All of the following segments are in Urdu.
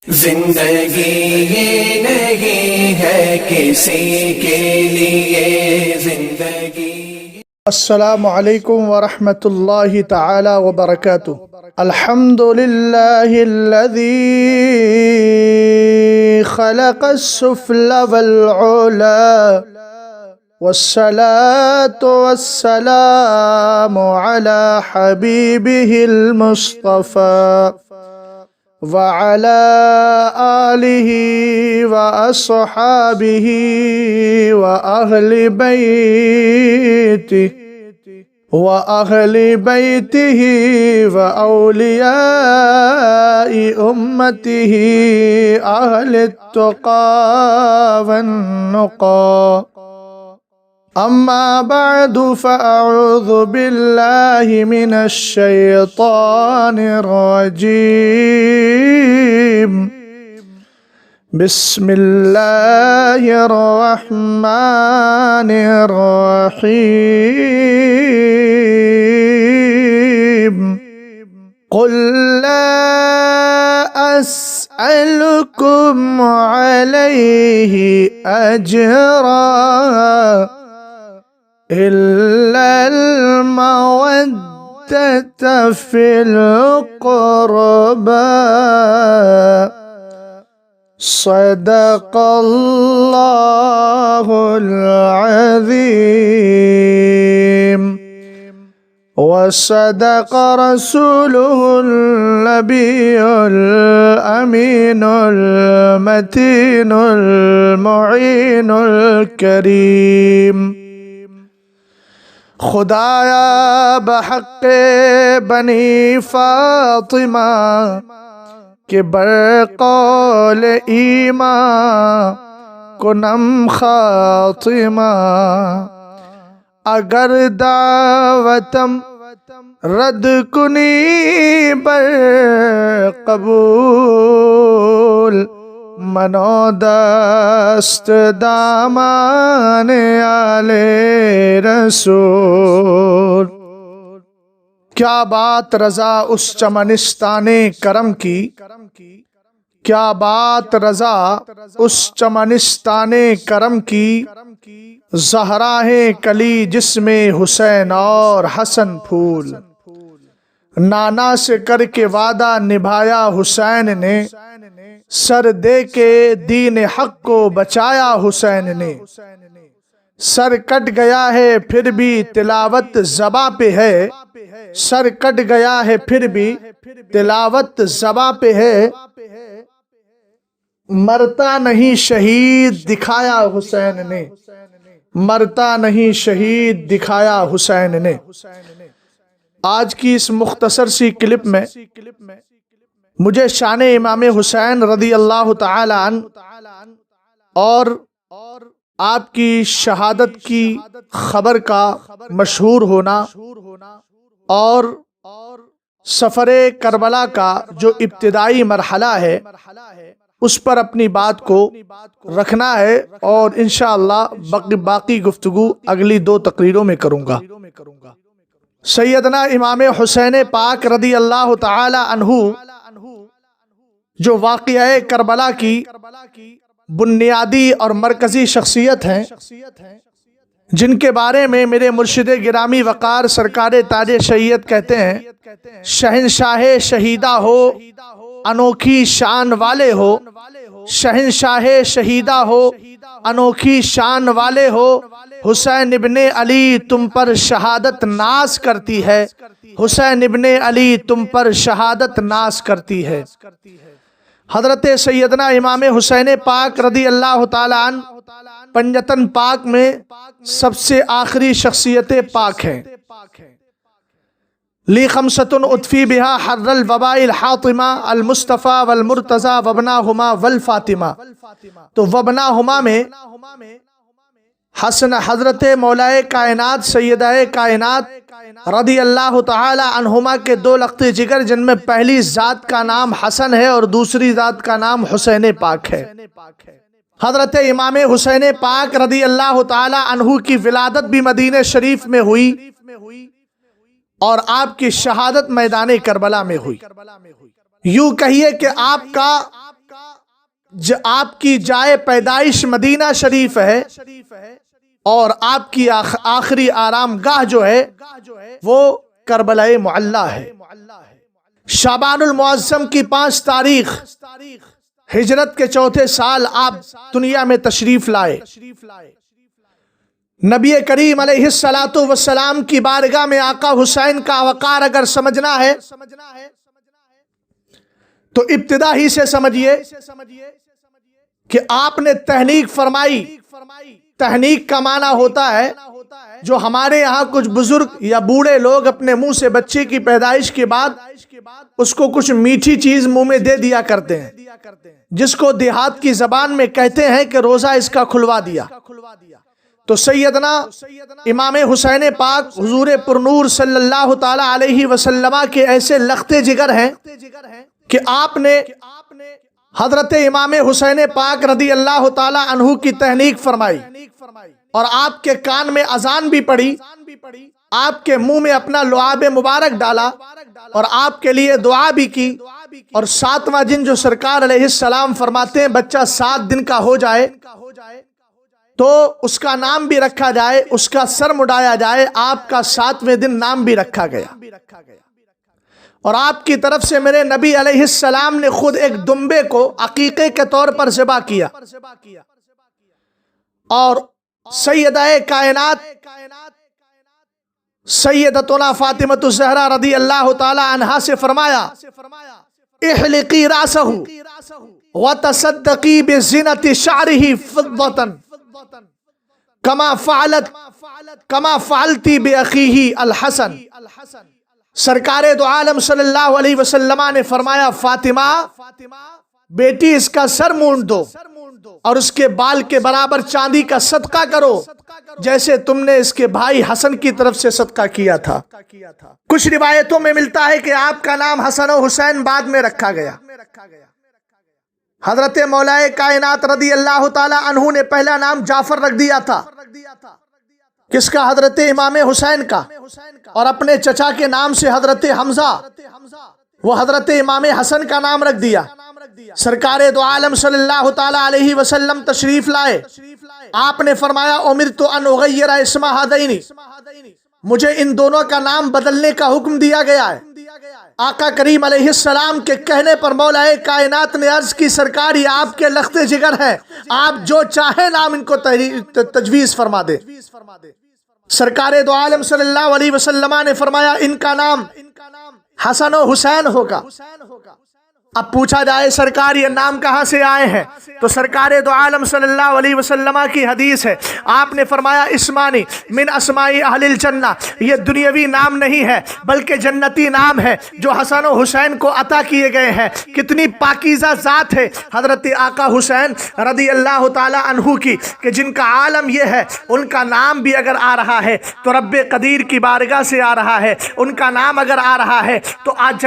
زندگی یہ نہیں ہے کسی کے لیے زندگی۔ السلام علیکم ورحمۃ اللہ تعالی وبرکاتہ۔ الحمد للہ الذی خلق السفل والعلا والصلاة والسلام على حبیبہ المصطفى وعلى آلہ وأصحابہ وأهل بيته وأولياء أمته أهل التقى والنقى، أما بعد فأعوذ بالله من الشيطان الرجيم، بسم الله الرحمن الرحيم، قل لا أسألكم عليه أجرا إلا المودة في القربى، صدق الله العظيم وصدق رسوله النبي الأمين المتين المعين الكريم۔ خدایا بحق بنی فاطمہ کہ برقول ایمان کنم خاتمہ، اگر دعوتم رد کنی بر قبول، منو دست دامان آل رسول۔ کیا بات رضا اس چمنستان کرم کی، کیا بات رضا اس چمنستان کرم کی، زہرا ہے کلی جس میں حسین اور حسن پھول، نانا سے کر کے وعدہ نبھایا حسین نے، سر دے کے دین حق کو بچایا حسین نے، سر کٹ گیا ہے پھر بھی تلاوت زباں پہ ہے، سر کٹ گیا ہے پھر بھی تلاوت زباں پہ ہے، مرتا نہیں شہید دکھایا حسین نے، مرتا نہیں شہید دکھایا حسین نے۔ آج کی اس مختصر سی کلپ میں مجھے شان امام حسین رضی اللہ تعالی عنہ اور آپ کی شہادت کی خبر کا مشہور ہونا اور سفر کربلا کا جو ابتدائی مرحلہ ہے اس پر اپنی بات کو رکھنا ہے، اور انشاءاللہ باقی گفتگو اگلی 2 تقریروں میں کروں گا۔ سیدنا امام حسین پاک رضی اللہ تعالی عنہ جو واقعہ کربلا کی بنیادی اور مرکزی شخصیت ہیں، جن کے بارے میں میرے مرشد گرامی وقار سرکار تاج شریعت کہتے ہیں، شہنشاہ شہیدہ ہو انوکھی شان والے ہو، شہنشاہ شہیدہ ہو انوکھی شان والے ہو، حسین ابن علی تم پر شہادت ناز کرتی ہے، حسین ابن علی تم پر شہادت ناز کرتی ہے۔ حضرت سیدنا امام حسین پاک رضی اللہ تعالی عنہ پنجتن پاک میں سب سے آخری شخصیت پاک ہیں۔ لی خمسۃ اطفی بہا حر الوباء الحاطمہ المصطفیٰ والمرتضیٰ وابناہما والفاطمہ، تو وابناہما میں حضرت مولائے کائنات سیدہ کائنات رضی اللہ تعالی عنہما کے 2 لخت جگر، جن میں پہلی ذات کا نام حسن ہے اور دوسری ذات کا نام حسین پاک ہے۔ حضرت امام حسین پاک رضی اللہ تعالی عنہ کی ولادت بھی مدینہ شریف میں ہوئی اور آپ کی شہادت میدان کربلا میں ہوئی۔ یوں کہیے کہ آپ کا آپ کی جائے پیدائش مدینہ شریف ہے اور آپ کی آخری آرام گاہ جو ہے وہ کربلا معلی ہے۔ شعبان المعظم کی 5 تاریخ ہجرت کے 4تھے سال آپ دنیا میں تشریف لائے۔ نبی کریم علیہ السلام کی بارگاہ میں آقا حسین کا وقار اگر سمجھنا ہے تو ابتدا ہی سے سمجھیے کہ آپ نے تحنیک فرمائی۔ تحنیک کا معنی ہوتا ہے جو ہمارے یہاں کچھ بزرگ یا بوڑھے لوگ اپنے منہ سے بچے کی پیدائش کے بعد اس کو کچھ میٹھی چیز منہ میں دے دیا کرتے ہیں، جس کو دیہات کی زبان میں کہتے ہیں کہ روزہ اس کا کھلوا دیا۔ تو سیدنا امام حسین پاک حضور پرنور صلی اللہ تعالی علیہ وسلم کے ایسے لختے جگر ہیں کہ آپ نے حضرت امام حسین پاک رضی اللہ تعالی عنہ کی تحنیک فرمائی اور آپ کے کان میں اذان بھی پڑی، آپ کے منہ میں اپنا لعاب مبارک ڈالا اور آپ کے لیے دعا بھی کی۔ اور 7واں دن جو سرکار علیہ السلام فرماتے ہیں بچہ 7 دن کا ہو جائے تو اس کا نام بھی رکھا جائے، اس کا سر مڈایا جائے، آپ کا 7ویں دن نام بھی رکھا گیا۔ اور آپ کی طرف سے میرے نبی علیہ السلام نے خود ایک دمبے کو عقیقے کے طور پر ذبح کیا اور سیدہ کائنات سیدتنا فاطمۃ الزہرا رضی اللہ تعالی عنہا سے فرمایا احلقی راسہ وتصدقی بزینت شعرہ فضة کما فعلتی باخیہ الحسن۔ سرکار دو عالم صلی اللہ علیہ وسلم نے فرمایا فاطمہ بیٹی اس کا سر مونڈ دو اور اس کے بال کے برابر چاندی کا صدقہ کرو جیسے تم نے اس کے بھائی حسن کی طرف سے صدقہ کیا تھا۔ کچھ روایتوں میں ملتا ہے کہ آپ کا نام حسن و حسین بعد میں رکھا گیا۔ حضرت مولا کائنات رضی اللہ تعالی عنہ نے پہلا نام جعفر رکھ دیا تھا، کس کا؟ حضرت امام حسین کا، اور اپنے چچا کے نام سے حضرت حمزہ، وہ حضرت امام حسن کا نام رکھ دیا۔ سرکار دو عالم صلی اللہ تعالی علیہ وسلم تشریف لائے، آپ نے فرمایا امرت ان اغیر اسم ہذین، مجھے ان دونوں کا نام بدلنے کا حکم دیا گیا ہے۔ آقا کریم علیہ السلام کے کہنے پر مولا کائنات نے عرض کی سرکار یہ آپ کے لختے جگر ہیں، آپ جو چاہے نام ان کو تجویز فرما دے۔ سرکار دو عالم صلی اللہ علیہ وسلم نے فرمایا ان کا نام حسن و حسین ہوگا۔ اب پوچھا جائے سرکار یہ نام کہاں سے آئے ہیں تو سرکار دو عالم صلی اللہ علیہ وسلم کی حدیث ہے، آپ نے فرمایا اسمانی من اسماء اہل الجنہ، یہ دنیاوی نام نہیں ہے بلکہ جنتی نام ہے جو حسن و حسین کو عطا کیے گئے ہیں۔ کتنی پاکیزہ ذات ہے حضرت آقا حسین رضی اللہ تعالی عنہ کی کہ جن کا عالم یہ ہے ان کا نام بھی اگر آ رہا ہے تو رب قدیر کی بارگاہ سے آ رہا ہے، ان کا نام اگر آ رہا ہے تو آج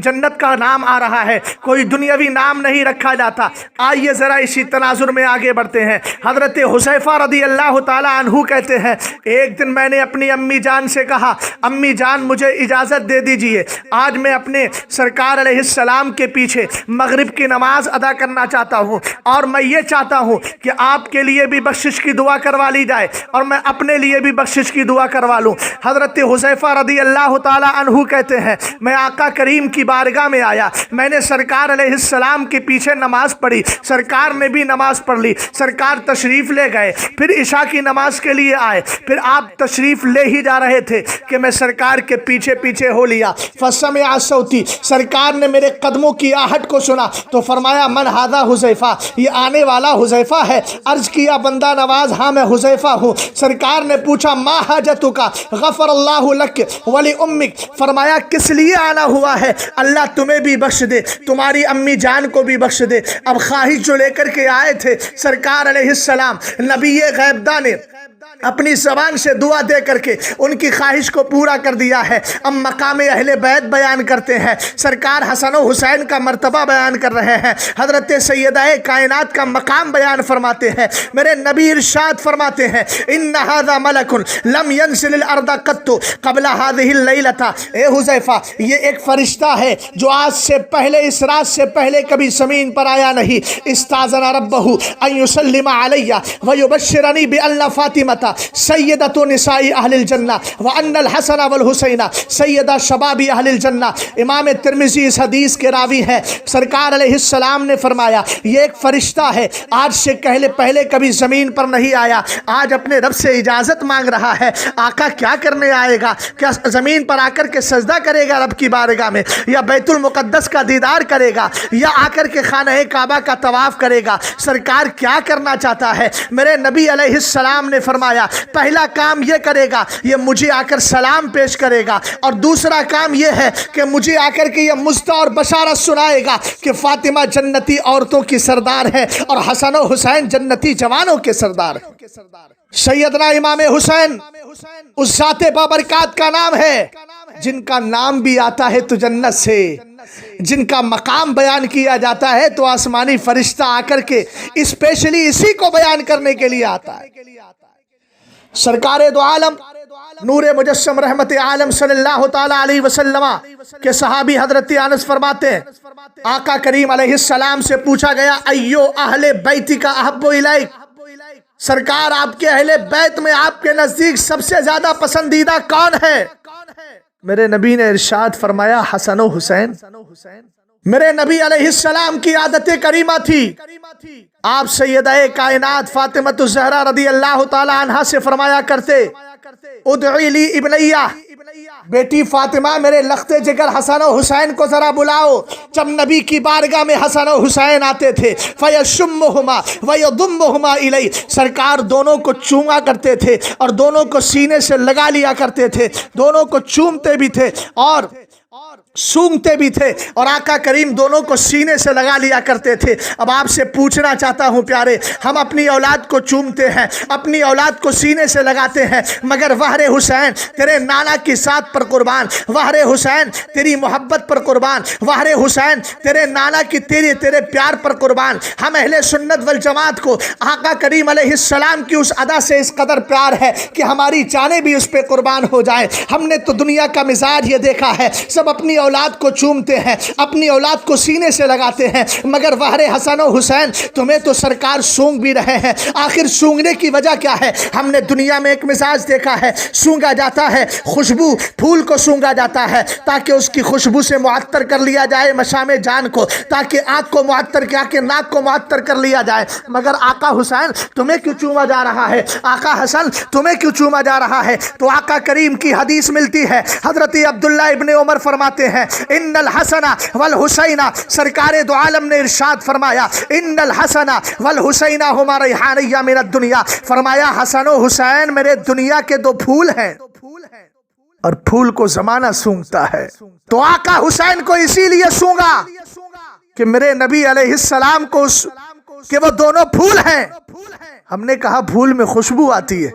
جنت کا نام آ رہا ہے، کوئی دنیاوی نام نہیں رکھا جاتا۔ آئیے ذرا اسی تناظر میں آگے بڑھتے ہیں۔ حضرت حذیفہ رضی اللہ تعالی عنہ کہتے ہیں ایک دن میں نے اپنی امی جان سے کہا امی جان مجھے اجازت دے دیجئے، آج میں اپنے سرکار علیہ السلام کے پیچھے مغرب کی نماز ادا کرنا چاہتا ہوں اور میں یہ چاہتا ہوں کہ آپ کے لیے بھی بخشش کی دعا کروا لی جائے اور میں اپنے لیے بھی بخشش کی دعا کروا لوں۔ حضرت حذیفہ رضی اللہ تعالی عنہ کہتے ہیں میں آقا کریم کی بارگاہ میں آیا، میں نے سرکار علیہ السلام کے پیچھے نماز پڑھی، سرکار نے بھی نماز پڑھ لی، سرکار تشریف لے گئے، پھر عشاء کی نماز کے لیے آئے، پھر آپ تشریف لے ہی جا رہے تھے کہ میں سرکار کے پیچھے پیچھے ہو لیا۔ فسمع صوتی، سرکار نے میرے قدموں کی آہٹ کو سنا تو فرمایا من ھذا حذیفہ، یہ آنے والا حذیفہ ہے۔ عرض کیا بندہ نواز ہاں میں حذیفہ ہوں۔ سرکار نے پوچھا ما حاجتک غفر اللہ لک ولی امک، فرمایا کس لیے آنا ہوا ہے؟ اللہ تمہیں بھی بخش دے، تمہاری امی جان کو بھی بخش دے۔ اب خواہش جو لے کر کے آئے تھے سرکار علیہ السلام نبی غیب دانے اپنی زبان سے دعا دے کر کے ان کی خواہش کو پورا کر دیا ہے۔ اب مقام اہل بیت بیان کرتے ہیں، سرکار حسن و حسین کا مرتبہ بیان کر رہے ہیں، حضرت سیدہ کائنات کا مقام بیان فرماتے ہیں۔ میرے نبی ارشاد فرماتے ہیں ان ھذا ملک لم ينزل الارض قط قبل هذه الليلة، اے حذیفہ یہ ایک فرشتہ ہے جو آج سے پہلے، اس رات سے پہلے کبھی زمین پر آیا نہیں۔ استاذن ربہ ان یسلم علی ویبشرنی بان فاطمۃ سیدۃ نساء اہل الجنہ وان الحسن والحسین سیدہ شباب اہل الجنہ۔ امام ترمذی اس حدیث کے راوی ہیں، سرکار علیہ السلام نے فرمایا یہ ایک فرشتہ ہے، آج سے پہلے کبھی زمین پر نہیں آیا، آج اپنے رب سے اجازت مانگ رہا ہے۔ آقا کیا کرنے آئے گا؟ کیا زمین پر آ کر کے سجدہ کرے گا رب کی بارگاہ میں، یا بیت المقدس کا دیدار کرے گا، یا آ کر کے خانہ کعبہ کا طواف کرے گا؟ سرکار کیا کرنا چاہتا ہے؟ میرے نبی علیہ السلام نے فرمایا پہلا کام یہ کرے گا، یہ مجھے آ کر سلام پیش کرے گا، اور دوسرا کام یہ ہے کہ مجھے آ کر کے یہ مزدہ اور بشارت سنائے گا کہ فاطمہ جنتی عورتوں کی سردار ہے اور حسن و حسین جنتی جوانوں کے سردار ہیں۔ سیدنا امام حسین اس ذات بابرکات کا نام ہے جن کا نام بھی آتا ہے تو جنت سے، جن کا مقام بیان کیا جاتا ہے تو آسمانی فرشتہ آ کر کے اسپیشلی اسی کو بیان کرنے کے لیے آتا ہے۔ سرکار دو عالم نور مجسم رحمت عالم صلی اللہ تعالی علیہ وسلم کے صحابی حضرت انس فرماتے ہیں آقا کریم علیہ السلام سے پوچھا گیا ایو اہل بیتی کا احب الیک، سرکار آپ کے اہل بیت میں آپ کے نزدیک سب سے زیادہ پسندیدہ کون ہے؟ میرے نبی نے ارشاد فرمایا حسن و حسین۔ میرے نبی علیہ السلام کی عادت کریمہ تھی، آپ سیدہ کائنات فاطمہ الزہرا رضی اللہ تعالی عنہا سے فرمایا کرتے ادعی لی ابنیہ، بیٹی فاطمہ میرے لخت جگر حسن و حسین کو ذرا بلاؤ۔ جب نبی کی بارگاہ میں حسن و حسین آتے تھے فیشمہما ویضمہما الی، سرکار دونوں کو چوما کرتے تھے اور دونوں کو سینے سے لگا لیا کرتے تھے، دونوں کو چومتے بھی تھے اور سونگتے بھی تھے، اور آقا کریم دونوں کو سینے سے لگا لیا کرتے تھے۔ اب آپ سے پوچھنا چاہتا ہوں پیارے، ہم اپنی اولاد کو چومتے ہیں، اپنی اولاد کو سینے سے لگاتے ہیں، مگر وہر حسین تیرے نانا کی ذات پر قربان، وہر حسین تیری محبت پر قربان، وہر حسین تیرے نانا کی تیرے پیار پر قربان۔ ہم اہل سنت والجماعت کو آقا کریم علیہ السلام کی اس ادا سے اس قدر پیار ہے کہ ہماری جانیں بھی اس پہ قربان ہو جائیں۔ ہم نے تو دنیا کا مزاج یہ دیکھا ہے، سب اپنی اولاد کو چومتے ہیں، اپنی اولاد کو سینے سے لگاتے ہیں، مگر وہر حسن و حسین تمہیں تو سرکار سونگ بھی رہے ہیں۔ آخر سونگنے کی وجہ کیا ہے؟ ہم نے دنیا میں ایک مزاج دیکھا ہے، سونگا جاتا ہے خوشبو، پھول کو سونگا جاتا ہے تاکہ اس کی خوشبو سے معطر کر لیا جائے مشام جان کو، تاکہ آنکھ کو معطر کیا کہ ناک کو معطر کر لیا جائے، مگر آقا حسین تمہیں کیوں چوما جا رہا ہے؟ آقا حسن تمہیں کیوں چوما جا رہا ہے؟ تو آقا کریم کی حدیث ملتی ہے، حضرت عبداللہ ابن عمر فرماتے ہیں ان الحسن والحسین، سرکار دو عالم نے ارشاد فرمایا ان الحسن والحسین ہما ریحانیہ من الدنیا، فرمایا حسن و حسین میرے دنیا کے دو پھول ہیں، اور پھول کو زمانہ سونگتا ہے، تو آقا حسین کو اسی لیے سونگا کہ میرے نبی علیہ السلام کو کہ وہ دونوں پھول ہیں۔ ہم نے کہا پھول میں خوشبو آتی ہے،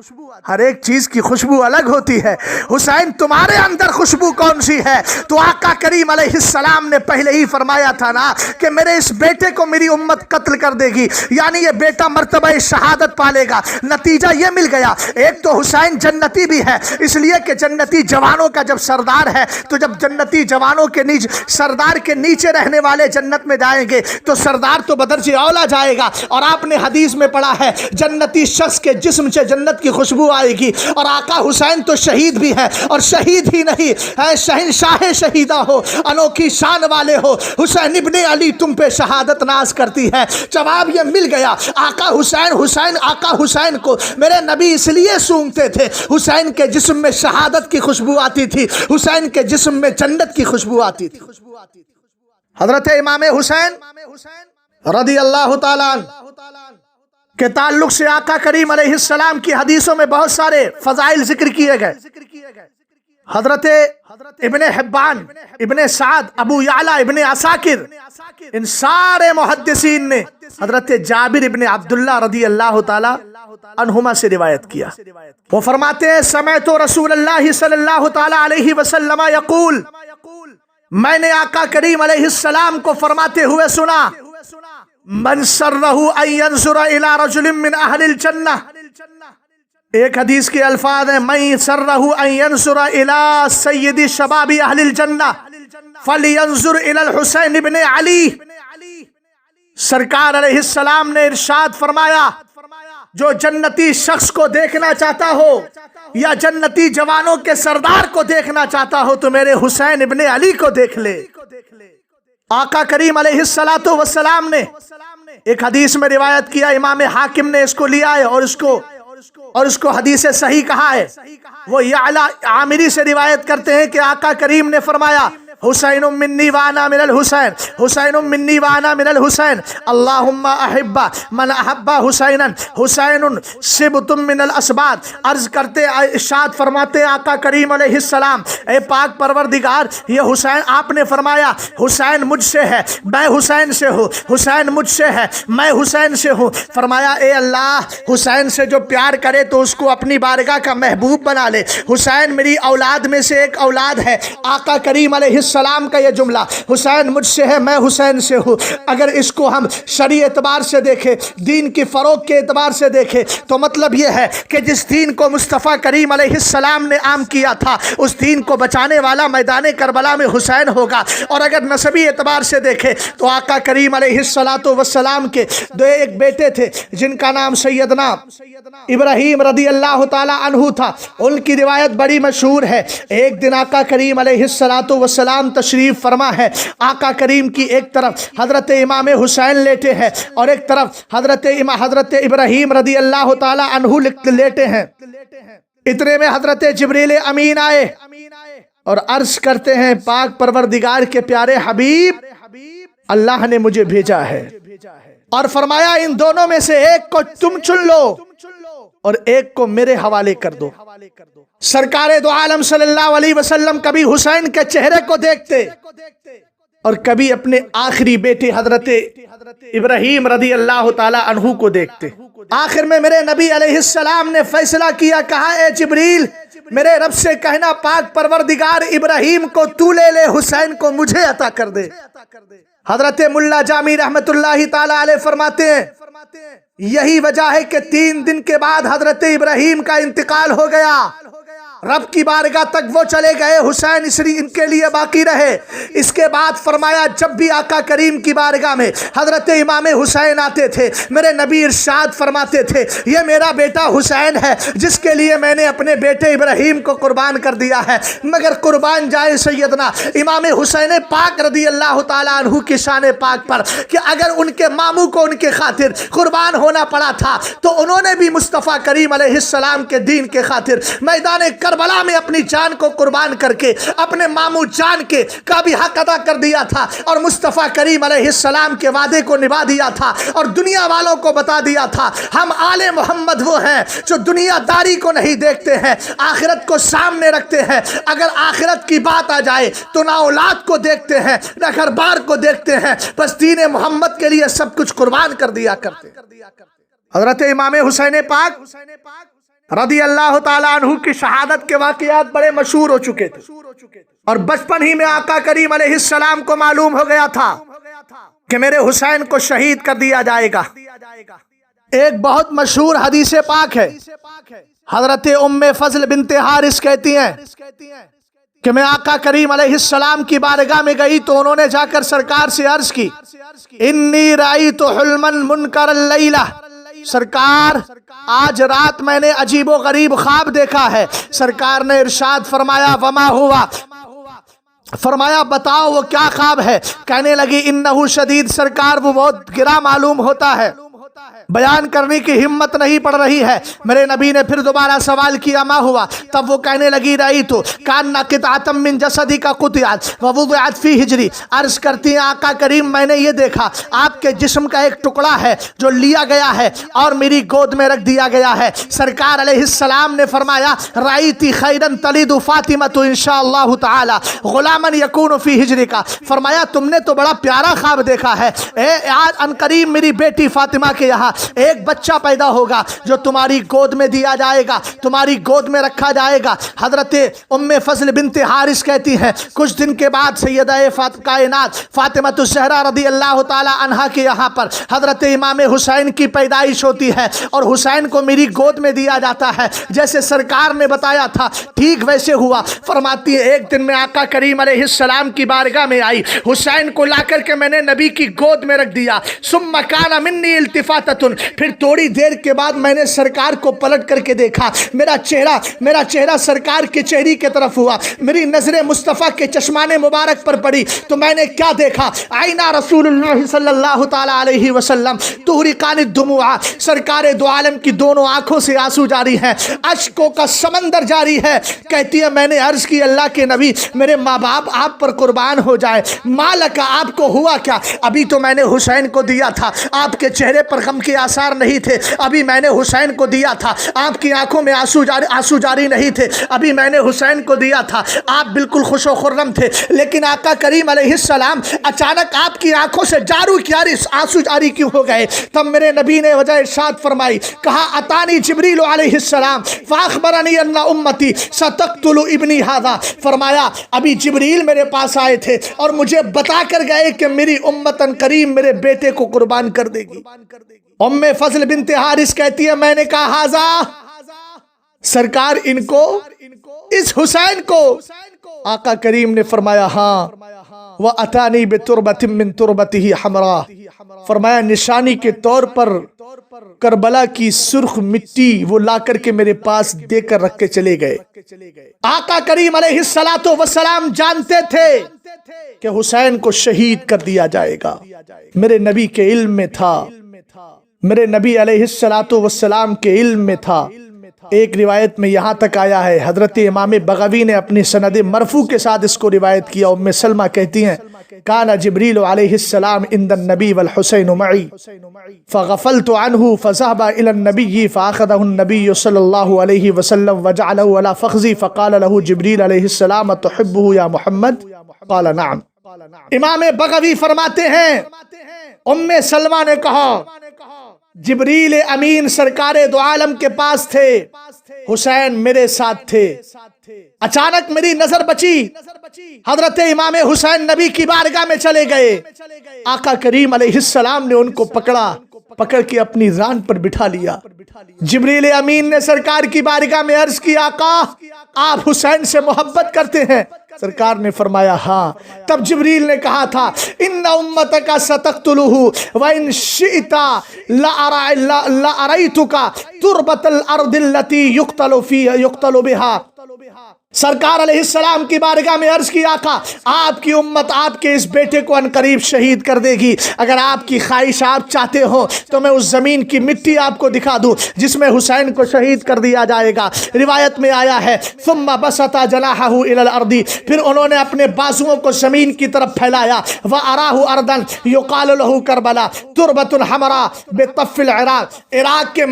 ہر ایک چیز کی خوشبو الگ ہوتی ہے، حسین تمہارے اندر خوشبو کون سی ہے؟ تو آقا کریم علیہ السلام نے پہلے ہی فرمایا تھا نا کہ میرے اس بیٹے کو میری امت قتل کر دے گی، یعنی یہ بیٹا مرتبہ شہادت پالے گا۔ نتیجہ یہ مل گیا، ایک تو حسین جنتی بھی ہے، اس لیے کہ جنتی جوانوں کا جب سردار ہے، تو جب جنتی جوانوں کے نیچے سردار کے نیچے رہنے والے جنت میں جائیں گے تو سردار تو بدرجہ اولا جائے گا۔ اور آپ نے حدیث میں پڑھا ہے جنتی شخص کے جسم سے جنت کی خوشبو آئے گی، اور آقا حسین تو شہید بھی ہے، اور شہید ہی نہیں ہے شہنشاہ شہیدہ ہو، انوکھی شان والے ہو، حسین ابن علی تم پہ شہادت ناز کرتی ہے۔ جواب یہ مل گیا، آقا حسین آقا حسین کو میرے نبی اس لیے سونگتے تھے، حسین کے جسم میں شہادت کی خوشبو آتی تھی، حسین کے جسم میں جنت کی خوشبو آتی تھی۔ حضرت امام حسین رضی اللہ تعالیٰ عنہ کے تعلق سے آقا کریم علیہ السلام کی حدیثوں میں بہت سارے فضائل ذکر کیے گئے۔ حضرت ابن حبان، ابن سعد، ابو یعلا، ابن عساکر، ان سارے محدثین نے حضرت جابر ابن عبداللہ رضی اللہ تعالی عنہما سے روایت کیا. وہ فرماتے ہیں سمعت رسول اللہ صلی اللہ تعالی علیہ وسلم یقول، میں نے آقا کریم علیہ السلام کو فرماتے ہوئے سنا، من سرہ ان ینظر الی رجل من اہل الجنہ. ایک حدیث کے الفاظ ہیں من سرہ ان ینظر الی سید شباب اہل الجنہ فلینظر الی الحسین ابن علی. سرکار علیہ السلام نے ارشاد فرمایا، جو جنتی شخص کو دیکھنا چاہتا ہو یا جنتی جوانوں کے سردار کو دیکھنا چاہتا ہو تو میرے حسین ابن علی کو دیکھ لے. آقا کریم علیہ السلام نے ایک حدیث میں روایت کیا، امام حاکم نے اس کو لیا ہے اور اس کو حدیث صحیح کہا ہے. وہ یعلا عامری سے روایت کرتے ہیں کہ آقا کریم نے فرمایا، حسین منی وانا من الحسین، حسین منی وانا من الحسین، اللہم احب من احب حسینا، حسین سبط من الاسباط. عرض کرتے ارشاد فرماتے آقا کریم علیہ السلام، اے پاک پروردگار یہ حسین، آپ نے فرمایا حسین مجھ سے ہے میں حسین سے ہوں، حسین مجھ سے ہے میں حسین سے ہوں. فرمایا اے اللہ، حسین سے جو پیار کرے تو اس کو اپنی بارگاہ کا محبوب بنا لے. حسین میری اولاد میں سے ایک اولاد ہے. آقا کریم علیہ السلام کا یہ جملہ، حسین مجھ سے ہے میں حسین سے ہوں، اگر اس کو ہم شرعی اعتبار سے دیکھیں، دین کی فروغ کے اعتبار سے دیکھیں تو مطلب یہ ہے کہ جس دین کو مصطفیٰ کریم علیہ السلام نے عام کیا تھا اس دین کو بچانے والا میدان کربلا میں حسین ہوگا. اور اگر نسبی اعتبار سے دیکھیں تو آقا کریم علیہ السلام کے دو ایک بیٹے تھے جن کا نام سیدنا ابراہیم رضی اللہ تعالی عنہ تھا. ان کی روایت بڑی مشہور ہے. ایک دن آقا کریم علیہ السلام تشریف فرما ہے. آقا کریم کی ایک طرف حضرت امام حسین لیٹے ہیں اور ایک طرف حضرت ابراہیم رضی اللہ تعالی عنہ لیٹے ہیں. اتنے میں حضرت جبریل امین آئے اور عرض کرتے ہیں پاک پروردگار کے پیارے حبیب، اللہ نے مجھے بھیجا ہے اور فرمایا ان دونوں میں سے ایک کو تم چن لو اور ایک کو میرے حوالے کر دو. سرکار دو عالم صلی اللہ علیہ وسلم کبھی حسین کے چہرے کو دیکھتے اور کبھی اپنے آخری بیٹے حضرت ابراہیم رضی اللہ تعالی عنہ کو دیکھتے. آخر میں میرے نبی علیہ السلام نے فیصلہ کیا، کہا اے جبریل میرے رب سے کہنا پاک پروردگار ابراہیم کو تو لے لے، حسین کو مجھے عطا کر دے. حضرت ملا جامی رحمت اللہ تعالی علیہ فرماتے ہیں یہی وجہ ہے کہ 3 دن کے بعد حضرت ابراہیم کا انتقال ہو گیا. رب کی بارگاہ تک وہ چلے گئے، حسین ان کے لیے باقی رہے. اس کے بعد فرمایا جب بھی آقا کریم کی بارگاہ میں حضرت امام حسین آتے تھے میرے نبی ارشاد فرماتے تھے یہ میرا بیٹا حسین ہے جس کے لیے میں نے اپنے بیٹے ابراہیم کو قربان کر دیا ہے. مگر قربان جائے سیدنا امام حسین پاک رضی اللہ تعالیٰ عنہ کی شان پاک پر کہ اگر ان کے ماموں کو ان کے خاطر قربان ہونا پڑا تھا تو انہوں نے بھی مصطفیٰ کریم علیہ السلام کے دین کے خاطر میدان کربلا میں اپنی جان کو قربان کر کے اپنے ماموں جان کے کا بھی حق ادا کر دیا تھا اور مصطفیٰ کریم علیہ السلام کے وعدے کو نبھا دیا تھا اور دنیا والوں کو بتا دیا تھا ہم آل محمد وہ ہیں جو دنیا داری کو نہیں دیکھتے ہیں، آخرت کو سامنے رکھتے ہیں. اگر آخرت کی بات آ جائے تو نہ اولاد کو دیکھتے ہیں نہ گھر بار کو دیکھتے ہیں، بس دین محمد کے لیے سب کچھ قربان کر دیا کرتے. حضرت امام حسین پاک رضی اللہ تعالیٰ عنہ کی شہادت کے واقعات بڑے مشہور ہو چکے تھے اور بچپن ہی میں آقا کریم علیہ السلام کو معلوم ہو گیا تھا کہ میرے حسین کو شہید کر دیا جائے گا. ایک بہت مشہور حدیث پاک ہے، حضرت ام فضل بنت حارث کہتی ہیں کہ میں آقا کریم علیہ السلام کی بارگاہ میں گئی تو انہوں نے جا کر سرکار سے عرض کی انی رأیت حلما منکر اللیلہ، سرکار آج رات میں نے عجیب و غریب خواب دیکھا ہے. سرکار نے ارشاد فرمایا وما ہوا، فرمایا بتاؤ وہ کیا خواب ہے. کہنے لگی انہو شدید، سرکار وہ بہت گرا معلوم ہوتا ہے. بیان کرنے کی ہمت نہیں پڑ رہی ہے۔ میرے نبی نے پھر دوبارہ سوال کیا، ما ہوا؟ تب وہ کہنے لگی، رأیت کأن قطعة من جسدک قطعت ووضعت فی حجری۔ عرض کرتی ہیں آقا کریم میں نے یہ دیکھا آپ کے جسم کا ایک ٹکڑا ہے جو لیا گیا ہے اور میری گود میں رکھ دیا گیا ہے۔ سرکار علیہ السلام نے فرمایا، رأیتی خیرا تلد فاطمۃ انشاءاللہ تعالی غلاما یکون فی حجرک۔ فرمایا تم نے تو بڑا پیارا خواب دیکھا ہے، آج ان قریب میری بیٹی فاطمہ کے یہاں ایک بچہ پیدا ہوگا جو تمہاری گود میں دیا جائے گا، تمہاری گود میں رکھا جائے گا۔ حضرت ام فضل بنت حارث کہتی ہیں کچھ دن کے بعد سیدہ کائنات فاطمہ الزہرا رضی اللہ تعالی عنہا کے یہاں پر حضرت امام حسین کی پیدائش ہوتی ہے اور حسین کو میری گود میں دیا جاتا ہے، جیسے سرکار نے بتایا تھا ٹھیک ویسے ہوا۔ فرماتی ہے ایک دن میں آقا کریم علیہ السلام کی بارگاہ میں آئی، حسین کو لا کر کے میں نے نبی کی گود میں رکھ دیا۔ ثم کان منی التفاتۃ، پھر تھوڑی دیر کے بعد میں نے سرکار کو پلٹ کر کے دیکھا، میرا چہرہ سرکار کے چہرے کی طرف ہوا، میری نظر مصطفیٰ کے چشمان مبارک پر پڑی تو میں نے کیا دیکھا؟ آئینہ رسول اللہ صلی اللہ تعالی علیہ وسلم تحرقان الدموع، سرکار دو عالم کی دونوں آنکھوں سے آنسو جاری ہیں، اشکوں کا سمندر جاری ہے۔ کہتی ہے میں نے عرض کی اللہ کے نبی میرے ماں باپ آپ پر قربان ہو جائے، مالکا آپ کو ہوا کیا؟ ابھی تو میں نے حسین کو دیا تھا، آپ کے چہرے پر غم کے آثار نہیں تھے، ابھی میں نے حسین کو دیا تھا، آپ کی آنکھوں میں آنسو جاری نہیں تھے، ابھی میں نے حسین کو دیا تھا، آپ بالکل خوش و خرم تھے، لیکن آقا کریم علیہ السلام اچانک آپ کی آنکھوں سے آنسو جاری کیوں ہو گئے؟ تب میرے نبی نے وجہ ارشاد فرمائی، کہا اتانی جبریل علیہ السلام فاخبرنی ان امتی ستقتل ابنی ھذا۔ فرمایا ابھی جبریل میرے پاس آئے تھے اور مجھے بتا کر گئے کہ میری امتن کریم میرے بیٹے کو قربان کر دے گی۔ ام فضل بنت حارث کہتی ہے میں نے کہا ھذا، سرکار ان کو، اس حسین کو؟ آقا کریم نے فرمایا ہاں، وَأَتَانِي بِتُرْبَةٍ مِّن تُرْبَتِهِ حَمْرَا، فرمایا نشانی کے طور پر کربلا کی سرخ مٹی وہ لا کر کے میرے پاس دے کر رکھ کے چلے گئے۔ آقا کریم علیہ السلام جانتے تھے کہ حسین کو شہید کر دیا جائے گا، میرے نبی کے علم میں تھا، میرے نبی علیہ السلام کے علم میں تھا۔ ایک روایت میں یہاں تک آیا ہے، حضرت امام بغوی نے اپنی سند مرفوع کے ساتھ اس کو روایت کیا۔ ام سلمہ کہتی ہیں کان جبریل علیہ السلام عند النبی والحسین معی فغفلت عنہ فذهب الى النبی فاخذه النبی صلی اللہ علیہ وسلم وجعله على فخذی فقال له جبریل علیہ السلام تحبه یا محمد؟ قال نعم۔ امام بغوی فرماتے ہیں ام سلمہ نے کہا جبریل امین سرکار دو عالم کے پاس تھے، حسین میرے ساتھ تھے، اچانک میری نظر بچی، حضرت امام حسین نبی کی بارگاہ میں چلے گئے، آقا کریم علیہ السلام نے ان کو پکڑ کے اپنی ران پر بٹھا لیا۔ جبریل امین نے سرکار کی بارگاہ میں عرض کی آقا آپ حسین سے محبت کرتے ہیں؟ سرکار نے فرمایا ہاں۔ تب جبریل نے کہا تھا ان امتک ستقتلہ وان شئت لأریتک تربت الارض التي یقتل بها۔ سرکار علیہ السلام کی بارگاہ میں عرض کی آقا آپ کی امت آپ کے اس بیٹے کو عنقریب شہید کر دے گی، اگر آپ کی خواہش آپ چاہتے ہو تو میں اس زمین کی مٹی آپ کو دکھا دوں جس میں حسین کو شہید کر دیا جائے گا۔ روایت میں آیا ہے ثم بسط جناحہ الی الارض، پھر انہوں نے اپنے بازوؤں کو زمین کی طرف پھیلایا، وَأَرَاهُ أَرْضًا يُقَالُ لَهُ كَرْبَلَا تُرْبَةٌ حَمْرَاء بِطَفِّ الْعِرَاقِ، عراق کے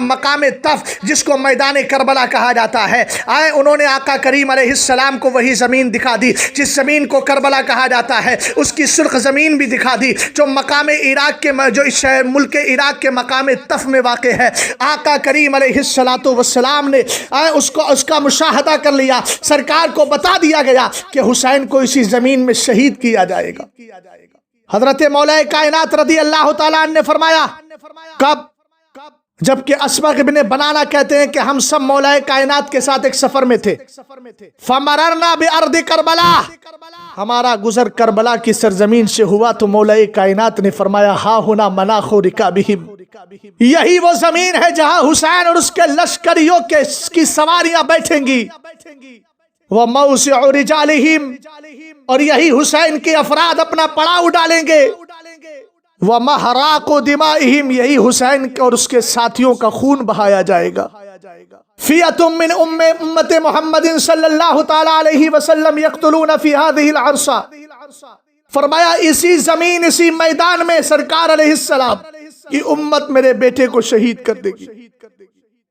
مقام طف جس کو میدان کربلا کہا جاتا ہے، انہوں نے آقا کریم علیہ السلام کو وہی زمین دکھا دی جس زمین کو کربلا کہا جاتا ہے، اس کی سرخ زمین بھی دکھا دی جو مقام عراق کے جو ملک عراق کے مقام طف میں واقع ہے۔ آقا کریم علیہ السلام نے اس کا مشاہدہ کر لیا، سرکار کو بتا دیا گیا کہ حسین کو اسی زمین میں شہید کیا جائے گا۔ حضرت مولا کائنات رضی اللہ تعالیٰ عنہ نے فرمایا کب؟ جبکہ اسبغ ابن بنانا کہتے ہیں کہ ہم سب مولا کائنات کے ساتھ ایک سفر میں تھے، فمررنا بارض کربلا، ہمارا گزر کربلا کی سرزمین سے ہوا تو مولا کائنات نے فرمایا ہا ہونا مناخ رکابہم، یہی وہ زمین ہے جہاں حسین اور اس کے لشکریوں کی سواریاں بیٹھیں گی، وموضع رجالہم، اور یہی حسین کے افراد اپنا پڑاؤ ڈالیں گے، وَمَحْرَاقُ دِمَائِهِمْ، یہی حسین اور اس کے ساتھیوں کا خون بہایا جائے گا۔ فِیَةٌ مِّنْ امت محمد صلی اللہ تعالی علیہ وسلم یقتلون فی هذه العرصہ، فرمایا اسی زمین اسی میدان میں سرکار علیہ السلام کی امت میرے بیٹے کو شہید کر دے گی۔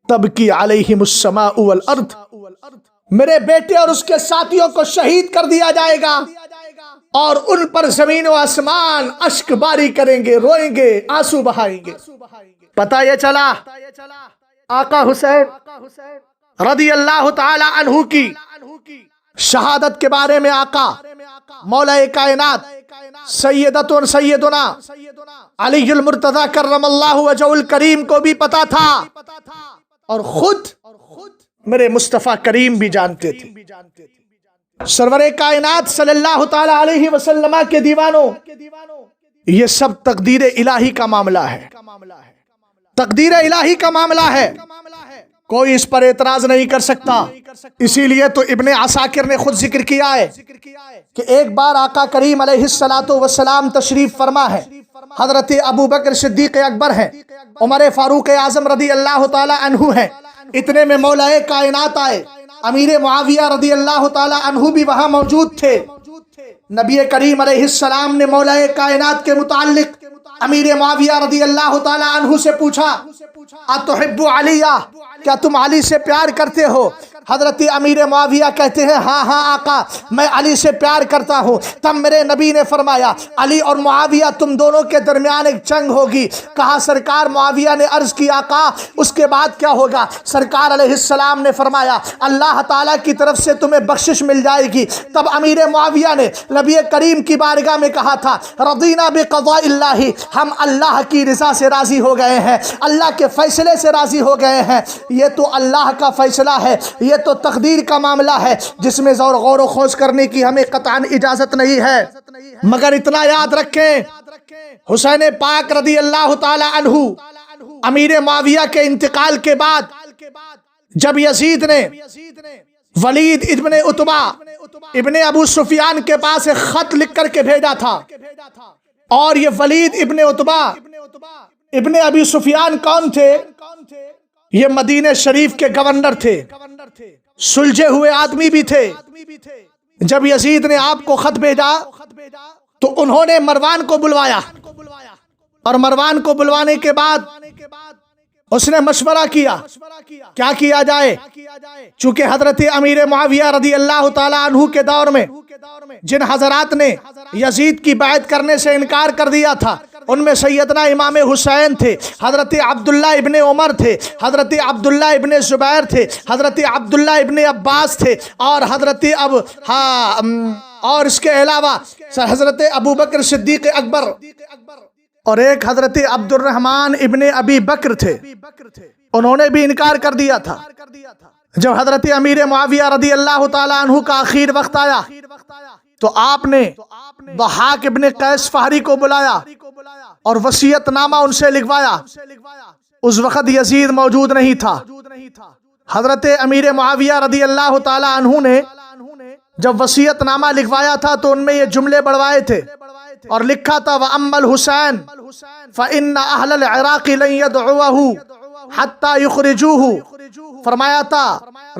تبکی علیہم السماء والارض، میرے بیٹے اور اس کے ساتھیوں کو شہید کر دیا جائے گا، اور ان پر زمین و آسمان اشک باری کریں گے، روئیں گے، آنسو بہائیں گے۔ پتہ یہ چلا آقا حسین رضی اللہ تعالی عنہ کی شہادت کے بارے میں آقا مولا کائنات سیدنا علی المرتضی کرم اللہ وجہہ الکریم کو بھی پتا تھا، اور خود میرے مصطفیٰ کریم بھی جانتے تھے۔ سرور کائنات صلی اللہ تعالی علیہ وسلم کے دیوانوں، یہ سب تقدیر الہی کا معاملہ ہے، تقدیر الہی کا معاملہ ہے، کوئی اس پر اعتراض نہیں کر سکتا۔ اسی لیے تو ابن عساکر نے خود ذکر کیا ہے کہ ایک بار آقا کریم علیہ السلام تشریف فرما ہے، حضرت ابو بکر صدیق اکبر ہیں، عمر فاروق اعظم رضی اللہ تعالی عنہ ہیں، اتنے میں مولا کائنات آئے، امیر معاویہ رضی اللہ تعالی عنہ بھی وہاں موجود تھے۔ نبی کریم علیہ السلام نے مولا کائنات کے متعلق امیر معاویہ رضی اللہ تعالی عنہ سے پوچھا، اتحب علی، کیا تم علی سے پیار کرتے ہو؟ حضرت امیر معاویہ کہتے ہیں ہاں ہاں آقا میں علی سے پیار کرتا ہوں۔ تب میرے نبی نے فرمایا علی اور معاویہ تم دونوں کے درمیان ایک جنگ ہوگی۔ کہا سرکار، معاویہ نے عرض کی آقا اس کے بعد کیا ہوگا؟ سرکار علیہ السلام نے فرمایا اللہ تعالیٰ کی طرف سے تمہیں بخشش مل جائے گی۔ تب امیر معاویہ نے نبی کریم کی بارگاہ میں کہا تھا رضینا بقضاء اللہ، ہم اللہ کی رضا سے راضی ہو گئے ہیں، اللہ کے فیصلے سے راضی ہو گئے ہیں۔ یہ تو اللہ کا فیصلہ ہے، یہ تو تقدیر کا معاملہ ہے جس میں غور و خوض کرنے کی ہمیں قطعاً اجازت نہیں ہے۔ مگر اتنا یاد رکھیں، حسین پاک رضی اللہ تعالی عنہ امیر معاویہ کے انتقال کے بعد جب یزید نے ولید ابن عتبہ ابن ابو سفیان کے پاس ایک خط لکھ کر کے بھیجا تھا، اور یہ ولید ابن عتبہ ابن ابی سفیان کون تھے؟ یہ مدینہ شریف کے گورنر تھے، سلجھے ہوئے آدمی بھی تھے۔ جب یزید نے آپ کو خط بھیجا تو انہوں نے مروان کو بلوایا، اور مروان کو بلوانے کے بعد اس نے مشورہ کیا کیا کیا جائے۔ چونکہ حضرت امیر معاویہ رضی اللہ تعالی عنہ کے دور میں جن حضرات نے یزید کی بیعت کرنے سے انکار کر دیا تھا، ان میں سیدنا امام حسین تھے، حضرت عبداللہ ابن عمر تھے، حضرت عبداللہ ابن زبیر تھے، حضرت عبداللہ ابن عباس تھے، اور اور اس کے علاوہ حضرت ابو بکر صدیق اکبر، اور ایک حضرت عبد الرحمن ابن ابی بکر تھے، انہوں نے بھی انکار کر دیا تھا۔ جب حضرت امیر معاویہ رضی اللہ تعالی عنہ کا آخر وقت آیا تو آپ نے ضحاک ابن قیس فہری کو بلایا اور وصیت نامہ ان سے لکھوایا۔ اس وقت یزید موجود نہیں تھا۔ حضرت امیر معاویہ رضی اللہ تعالی عنہ نے جب وصیت نامہ لکھوایا تھا تو ان میں یہ جملے بڑھوائے تھے اور لکھا تھا وَأَمَّا الْحُسَيْنُ فَإِنَّ أَهْلَ الْعِرَاقِ لَن يَدْعُوهُ حَتَّى يُخْرِجُوهُ، فرمایا تھا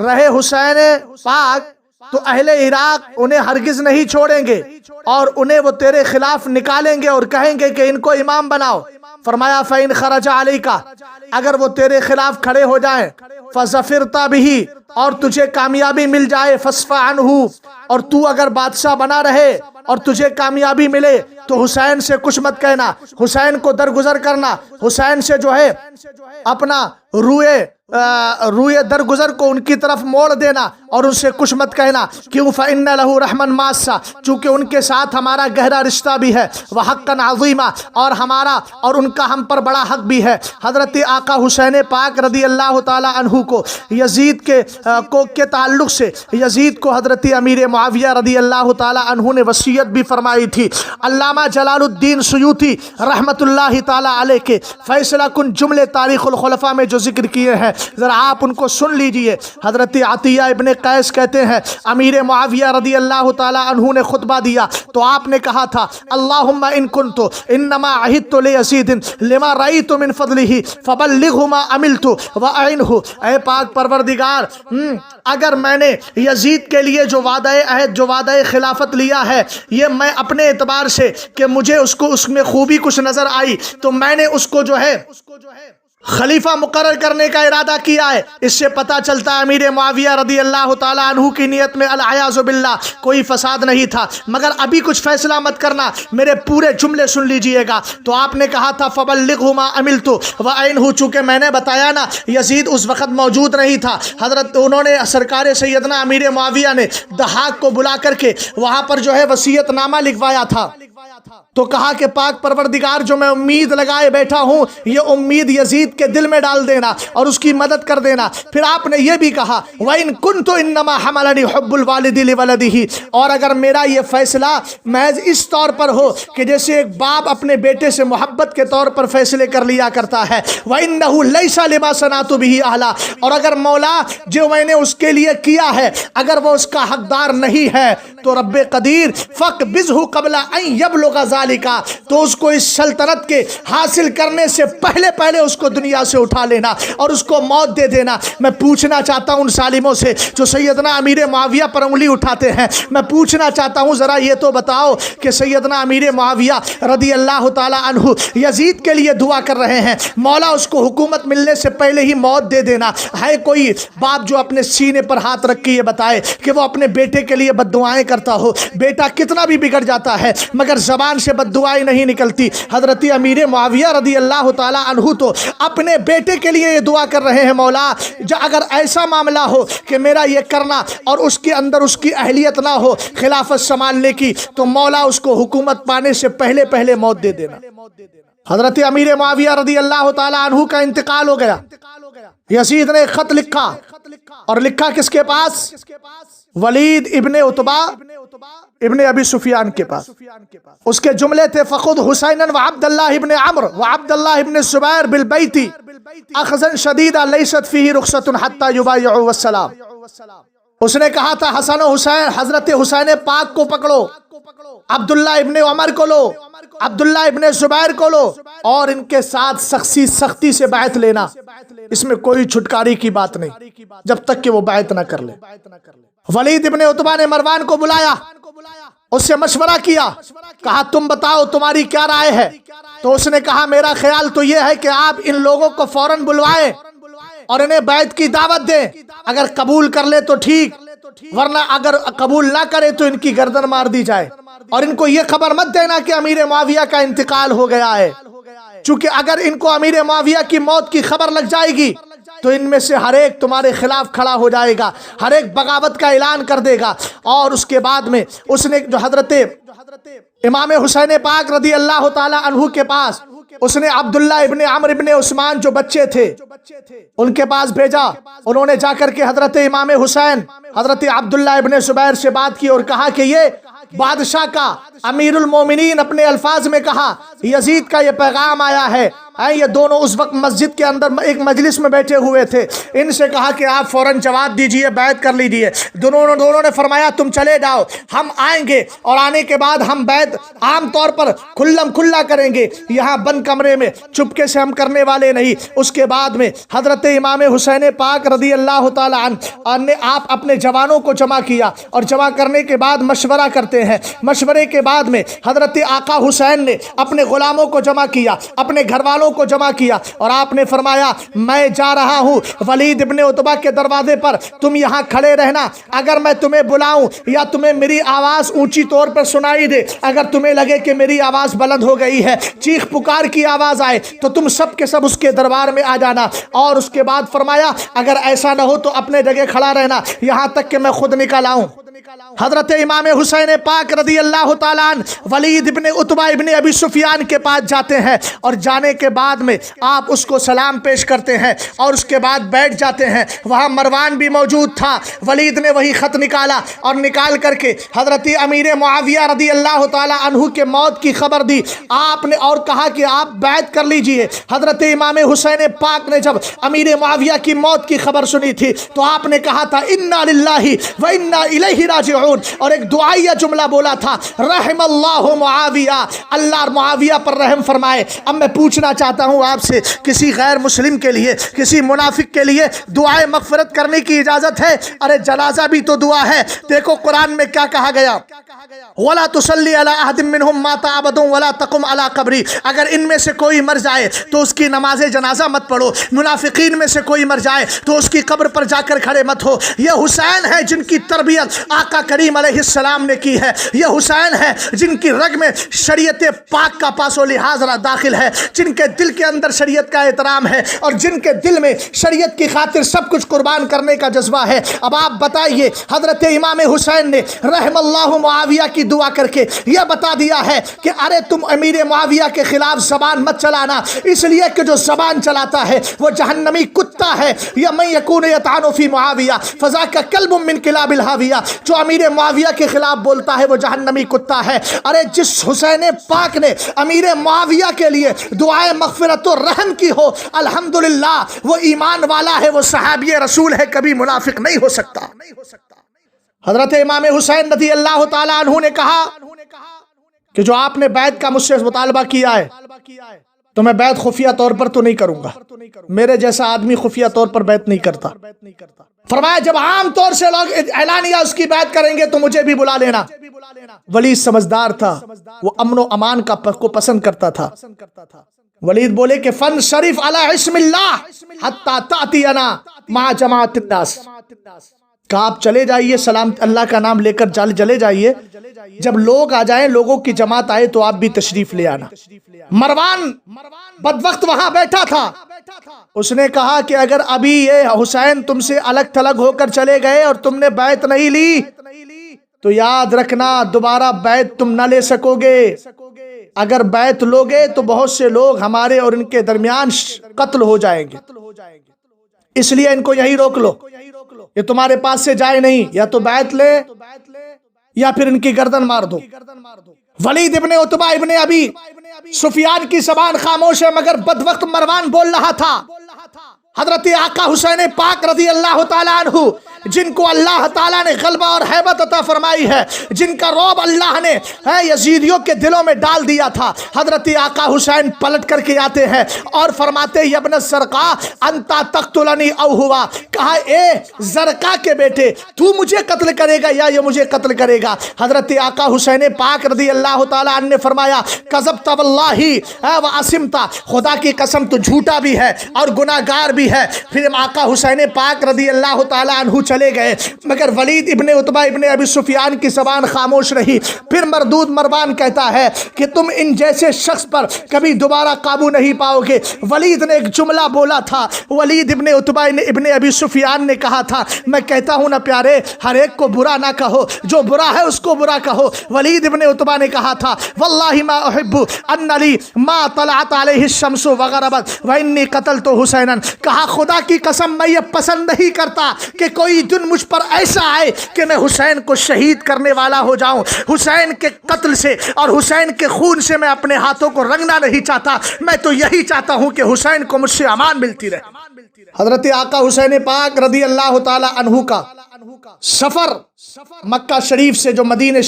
رہے حسین پاک تو اہل عراق انہیں ہرگز نہیں چھوڑیں گے، اور انہیں وہ تیرے خلاف نکالیں گے اور کہیں گے کہ ان کو امام بناؤ۔ فرمایا فَإِنْ خَرَجَ عَلَيْكَ، اگر وہ تیرے خلاف کھڑے ہو جائیں، فَظَفِرْتَ بِهِ، اور تجھے کامیابی مل جائے، فَاصْفَحْ عَنْهُ، اور تو اگر بادشاہ بنا رہے اور تجھے کامیابی ملے تو حسین سے کچھ مت کہنا، حسین کو درگزر کرنا، حسین سے جو ہے اپنا روئے درگزر کو ان کی طرف موڑ دینا اور ان سے کچھ مت کہنا۔ کیوں؟ فَإِنَّ لَهُ رَحْمًا مَاسًّا، چونکہ ان کے ساتھ ہمارا گہرا رشتہ بھی ہے، وَحَقًّا عَظِيمًا، اور ان کا ہم پر بڑا حق بھی ہے۔ حضرت آقا حسین پاک رضی اللہ تعالی عنہ کو یزید کے کے تعلق سے یزید کو حضرت امیر معاویہ رضی اللہ تعالی عنہ نے وصیت بھی فرمائی تھی۔ علامہ جلال الدین سیوطی رحمت اللہ تعالی علیہ کے فیصلہ کن جملے تاریخ الخلفاء میں جو ذکر کیے ہیں ذرا آپ ان کو سن لیجئے۔ حضرت عطیہ ابن قیس کہتے ہیں امیر معاویہ رضی اللہ تعالی عنہ نے خطبہ دیا تو آپ نے کہا تھا اللہم ان کنت انما عہدت لیزید لما رأیت من فضلہ فبلغہ ما عملت وأعنہ۔ اے پاک پروردگار اگر میں نے یزید کے لیے جو وعدہ عہد جو وعدہ خلافت لیا ہے یہ میں اپنے اعتبار سے کہ مجھے اس میں خوبی کچھ نظر آئی تو میں نے اس کو جو ہے خلیفہ مقرر کرنے کا ارادہ کیا ہے۔ اس سے پتہ چلتا ہے امیر معاویہ رضی اللہ تعالی عنہ کی نیت میں العیاذ باللہ کوئی فساد نہیں تھا۔ مگر ابھی کچھ فیصلہ مت کرنا، میرے پورے جملے سن لیجئے گا۔ تو آپ نے کہا تھا فبلغہ ما عملت وأعنہ، چونکہ میں نے بتایا نا یزید اس وقت موجود نہیں تھا، حضرت انہوں نے سرکار سیدنا امیر معاویہ نے دہاق کو بلا کر کے وہاں پر جو ہے وصیت نامہ لکھوایا تھا۔ تو کہا کہ پاک پروردگار جو میں امید لگائے بیٹھا ہوں یہ امید یزید کے دل میں ڈال دینا اور اس کی مدد کر دینا۔ پھر آپ نے یہ بھی کہا وَإِن كُنْتُ إِنَّمَا حَمَلَنِي حُبُّ الْوَالِدِ لِوَلَدِهِ، اور اگر میرا یہ فیصلہ محض اس طور پر ہو کہ جیسے ایک باپ اپنے بیٹے سے محبت کے طور پر فیصلے کر لیا کرتا ہے وَإِنَّهُ لَيْسَ لِمَا صَنَعْتُ بِهِ أَهْلًا، اور اگر مولا جو میں نے اس کے لیے کیا ہے اگر وہ اس کا حقدار نہیں ہے تو رب قدیر فَقْبِضْهُ قَبْلَ أَن يَبْلُغَ ذَلِكَ، تو اس کو اس سلطنت کے حاصل کرنے سے پہلے اس کو دنیا سے اٹھا لینا اور اس کو موت دے دینا۔ میں پوچھنا چاہتا ہوں ان ظالموں سے جو سیدنا امیر معاویہ پر انگلی اٹھاتے ہیں، میں پوچھنا چاہتا ہوں ذرا یہ تو بتاؤ کہ سیدنا امیر معاویہ رضی اللہ تعالی عنہ یزید کے لیے دعا کر رہے ہیں، مولا اس کو حکومت ملنے سے پہلے ہی موت دے دینا۔ ہے کوئی باپ جو اپنے سینے پر ہاتھ رکھ کے یہ بتائے کہ وہ اپنے بیٹے کے لیے بد دعائیں کرتا ہو؟ بیٹا کتنا بھی بگڑ جاتا ہے مگر زبان سے بد دعائیں نہیں نکلتی۔ حضرت امیر معاویہ رضی اللہ تعالی عنہ تو اپنے بیٹے کے لیے یہ دعا کر رہے ہیں مولا اگر ایسا معاملہ ہو کہ میرا یہ کرنا اور اس کے اندر اس کی اہلیت نہ ہو خلافت سنبھالنے کی تو مولا اس کو حکومت پانے سے پہلے موت دے دینا۔ حضرت امیر معاویہ رضی اللہ تعالی عنہ کا انتقال ہو گیا۔ یزید نے خط لکھا اور لکھا کس کے پاس؟ ولید ابن عتبہ ابن ابی سفیان کے پاس۔ اس کے جملے تھے فخذ حسینا وعبد اللہ ابن عمرو وعبد اللہ ابن الزبیر بالبیت اخذا شدیدا لیست فیہ رخصۃ حتی یبایعوا والسلام۔ اس نے کہا تھا حسن و حسین، حضرت حسین پاک کو پکڑو، عبداللہ ابن عمر کو لو، عبداللہ ابن زبیر کو لو اور ان کے ساتھ سختی سے بیعت لینا، اس میں کوئی چھٹکاری کی بات نہیں جب تک کہ وہ بیعت نہ کر لے۔ ولید ابن عتبہ نے مروان کو بلایا، اس سے مشورہ کیا، کہا تم بتاؤ تمہاری کیا رائے ہے؟ تو اس نے کہا میرا خیال تو یہ ہے کہ آپ ان لوگوں کو فوراً بلوائیں اور انہیں بیعت کی دعوت دیں، اگر قبول کر لے تو ٹھیک، ورنہ اگر قبول نہ کرے تو ان کی گردن مار دی جائے، اور ان کو یہ خبر مت دینا کہ امیر معاویہ کا انتقال ہو گیا ہے، چونکہ اگر ان کو امیر معاویہ کی موت کی خبر لگ جائے گی تو ان میں سے ہر ایک تمہارے خلاف کھڑا ہو جائے گا، ہر ایک بغاوت کا اعلان کر دے گا۔ اور اس کے بعد میں اس نے جو حضرت امام حسین پاک رضی اللہ تعالی عنہ کے پاس اس نے عبداللہ ابن عمرو ابن عثمان جو بچے تھے ان کے پاس بھیجا، انہوں نے جا کر کے حضرت امام حسین حضرت عبداللہ ابن زبیر سے بات کی اور کہا کہ یہ بادشاہ کا امیر المومنین اپنے الفاظ میں کہا یزید کا یہ پیغام آیا ہے۔ یہ دونوں اس وقت مسجد کے اندر ایک مجلس میں بیٹھے ہوئے تھے، ان سے کہا کہ آپ فوراً جواب دیجئے، بیعت کر لیجئے۔ دونوں نے فرمایا تم چلے جاؤ، ہم آئیں گے اور آنے کے بعد ہم بیعت عام طور پر کھلا کریں گے، یہاں بند کمرے میں چپکے سے ہم کرنے والے نہیں۔ اس کے بعد میں حضرت امام حسین پاک رضی اللہ تعالی عنہ نے آپ اپنے جوانوں کو جمع کیا اور جمع کرنے کے بعد مشورہ کرتے ہیں۔ مشورے کے بعد میں حضرت آقا حسین نے اپنے غلاموں کو جمع کیا، اپنے گھر والوں کو جمع کیا اور آپ نے فرمایا میں جا رہا ہوں ولید ابن عتبہ کے دروازے پر، تم یہاں کھڑے رہنا، اگر میں تمہیں بلاؤں یا تمہیں میری آواز اونچی طور پر سنائی دے، اگر تمہیں لگے کہ میری آواز بلند ہو گئی ہے، چیخ پکار کی آواز آئے تو تم سب کے سب اس کے دربار میں آ جانا۔ اور اس کے بعد فرمایا اگر ایسا نہ ہو تو اپنے جگہ کھڑا رہنا یہاں تک کہ میں خود نکل آؤں۔ حضرت امام حسین پاک رضی اللہ تعالیٰ عنہ ولید ابن عتبہ ابن ابی سفیان کے پاس جاتے ہیں اور جانے کے بعد میں آپ اس کو سلام پیش کرتے ہیں اور اس کے بعد بیٹھ جاتے ہیں۔ وہاں مروان بھی موجود تھا۔ ولید نے وہی خط نکالا اور نکال کر کے حضرت امیر معاویہ رضی اللہ تعالی عنہ کے موت کی خبر دی آپ نے، اور کہا کہ آپ بیعت کر لیجئے۔ حضرت امام حسین پاک نے جب امیر معاویہ کی موت کی خبر سنی تھی تو آپ نے کہا تھا انا للہ و انا الیہ راجعون، اور ایک دعائیہ جملہ بولا تھا رحم اللہ معاویہ، اللہ معاویہ پر رحم فرمائے۔ اب میں پوچھنا چاہتا ہوں آپ سے، کسی غیر مسلم کے لیے، کسی منافق کے لیے دعائے مغفرت کرنے کی اجازت ہے؟ ارے جنازہ بھی تو دعا ہے۔ دیکھو قرآن میں کیا کہا گیا، وَلَا تُصَلِّ عَلَىٰ أَحَدٍ مِّنْهُمْ مَاتَ أَبَدًا وَلَا تَقُمْ عَلَىٰ قَبْرِهِ، اگر ان میں سے کوئی مر جائے تو اس کی نماز جنازہ مت پڑھو۔ منافقین میں سے کوئی مر جائے تو اس کی قبر پر جا کر کھڑے مت ہو۔ یہ حسین ہے جن کی تربیت آقا کریم علیہ السلام نے کی ہے، یہ حسین ہے جن کی رگ میں شریعت پاک کا پاس و لحاظ داخل ہے، جن کے دل کے اندر شریعت کا احترام ہے اور جن کے دل میں شریعت کی خاطر سب کچھ قربان کرنے کا جذبہ ہے۔ اب آپ بتائیے، حضرت امام حسین نے رحم اللہ معاویہ کی دعا کر کے یہ بتا دیا ہے کہ ارے تم امیر معاویہ کے خلاف زبان مت چلانا، اس لیے کہ جو زبان چلاتا ہے وہ جہنمی کتا ہے۔ یا من یکون یطعن فی معاویہ فذاک کلب من کلاب الہاویہ، جو امیر معاویہ کے خلاف بولتا ہے وہ جہنمی کتا ہے۔ ارے جس حسین پاک نے امیر معاویہ کے لیے دعائے مغفرت و رحم کی ہو، الحمدللہ وہ ایمان والا ہے، وہ صحابی رسول ہے، کبھی منافق نہیں ہو سکتا۔ حضرت امام حسین رضی اللہ تعالی عنہ نے کہا کہ جو آپ نے بیعت کا مجھ سے مطالبہ کیا ہے تو میں بیعت خفیہ طور پر تو نہیں کروں گا، میرے جیسا آدمی خفیہ طور پر بیعت نہیں کرتا۔ فرمایا جب عام طور سے لوگ اعلانیہ اس کی بیعت کریں گے تو مجھے بھی بلا لینا۔ ولید سمجھدار تھا، وہ امن و امان کو پسند کرتا تھا۔ ولید بولے کہ فن شریف علی اسم اللہ حتی تأتینا مع جماعت الناس، کہ آپ چلے جائیے، سلام اللہ کا نام لے کر چلے جائیے، جب لوگ آ جائیں، لوگوں کی جماعت آئے تو آپ بھی تشریف لے آنا۔ مروان بدبخت وہاں بیٹھا تھا، اس نے کہا کہ اگر ابھی یہ حسین تم سے الگ تھلگ ہو کر چلے گئے اور تم نے بیعت نہیں لی تو یاد رکھنا دوبارہ بیعت تم نہ لے سکو گے۔ اگر بیعت لوگے تو بہت سے لوگ ہمارے اور ان کے درمیان قتل ہو جائیں گے، اس لیے ان کو یہی روک لو، یہ تمہارے پاس سے جائے نہیں، یا تو بیعت لے یا پھر ان کی گردن مار دو۔ ولید ابن عتبہ ابن ابی سفیان کی زبان خاموش ہے، مگر بدوقت مروان بول رہا تھا۔ حضرت آقا حسین پاک رضی اللہ تعالیٰ عنہ جن کو اللہ تعالیٰ نے غلبہ اور ہیبت عطا فرمائی ہے، جن کا رعب اللہ نے یزیدیوں کے دلوں میں ڈال دیا تھا، حضرت آقا حسین پلٹ کر کے آتے ہیں اور فرماتے یا ابن الزرقاء انتا تقتلنی او ہوا، کہا اے زرقاء کے بیٹے تو مجھے قتل کرے گا یا یہ مجھے قتل کرے گا؟ حضرت آقا حسین پاک رضی اللہ تعالیٰ عنہ نے فرمایا کذبت واللہ وعصمت، خدا کی قسم تو جھوٹا بھی ہے اور گناہگار بھی ہے۔ پھر آقا حسین پاک رضی اللہ تعالیٰ عنہ چلے گئے، مگر ولید ابن عتبہ ابن ابی سفیان کی زبان خاموش رہی۔ پھر مردود مروان کہتا ہے کہ تم ان جیسے شخص پر کبھی دوبارہ قابو نہیں پاؤ گے۔ ولید نے ایک جملہ بولا تھا، ولید ابن عتبہ ابن ابی سفیان نے کہا تھا میں کہتا ہوں نا پیارے، ہر ایک کو برا نہ کہو، جو برا ہے اس کو برا کہو۔ ولید ابن عتبہ نے کہا تھا واللہ ما احب ان لی ما طلعت علیہ الشمس وغربت وانی قتلت حسینا، کہا خدا کی قسم میں یہ پسند نہیں کرتا کہ کوئی دن مجھ پر ایسا آئے کہ میں حسین کو شہید کرنے والا ہو جاؤں۔ حسین کے قتل سے اور حسین کے خون سے میں اپنے ہاتھوں کو رنگنا نہیں چاہتا، میں تو یہی چاہتا ہوں کہ حسین کو مجھ سے امان ملتی رہے۔ حضرت آقا حسین پاک رضی اللہ تعالی عنہ کا سفر مکہ شریف سے جو مدینہ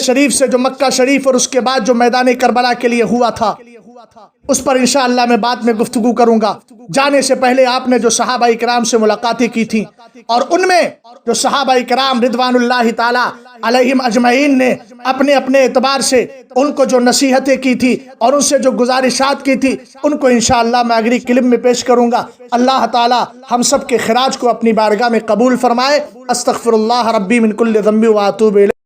شریف سے جو مکہ شریف اور اس کے بعد جو میدان کربلا کے لیے ہوا تھا، اس پر انشاءاللہ میں بعد میں گفتگو کروں گا۔ جانے سے پہلے آپ نے جو صحابہ کرام سے ملاقاتیں کی تھیں اور ان میں جو صحابہ کرام رضوان اللہ تعالی علیہم اجمعین نے اپنے اپنے اعتبار سے ان کو جو نصیحتیں کی تھی اور ان سے جو گزارشات کی تھی، ان کو انشاءاللہ میں اگلی کلپ میں پیش کروں گا۔ اللہ تعالی ہم سب کے خراج کو اپنی بارگاہ میں قبول فرمائے۔ استغفر اللہ ربی من کل ذنب واتوب الیہ۔